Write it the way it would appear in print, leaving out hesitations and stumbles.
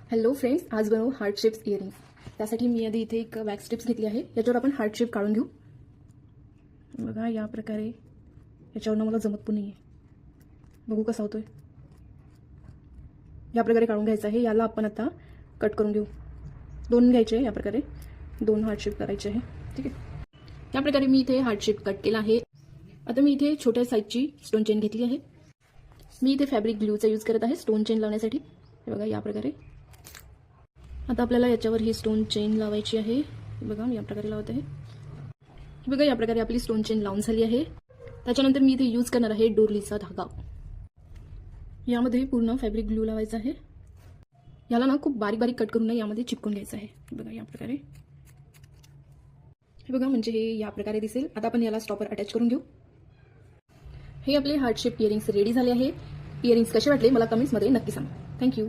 Hello friends, आज बनवू heart shapes earrings. त्यासाठी मी आधी इथे एक वॅक्स स्ट्रिप्स घेतली आहे. याच्यावर आपण हार्ट शेप काढून घेऊ. बघा या प्रकारे. याच्यावरनं मला जमत पण नाही आहे. बघू कसा होतोय. या प्रकारे काढून घ्यायचं आहे. याला आपण आता कट करून घेऊ. दोन घ्यायचे आहे. या प्रकारे 2 हार्ट शेप करायचे आहे. ठीक आहे. या प्रकारे मी इथे हार्ट शेप कट केला आहे. आता मी इथे छोट्या साईजची स्टोन चेन घेतली आहे. मी इथे फॅब्रिक ग्लूचा यूज करत आहे स्टोन चेन लावण्यासाठी. हे बघा या प्रकारे. आता आपल्याला याच्यावर ही स्टोन चेन लावायची आहे. बघा मी या प्रकारे लावत आहे. बघा या प्रकारे आपली स्टोन चेन लावून झाली आहे. त्याच्यानंतर मी इथे यूज करणार आहे डोरलीचा धागा. यामध्ये पूर्ण फॅब्रिक ग्लू लावायचा आहे. याला ना खूप बारीक बारीक कट करून ना यामध्ये चिपकून घ्यायचं आहे. बघा या प्रकारे. हे बघा म्हणजे हे या प्रकारे दिसेल. आता आपण याला स्टॉपर अटॅच करून घेऊ. हे आपले हार्ट शेप इयरिंग्स रेडी झाले आहे. इयरिंग्स कसे वाटले मला कमेंट्समध्ये नक्की सांगा. थँक्यू.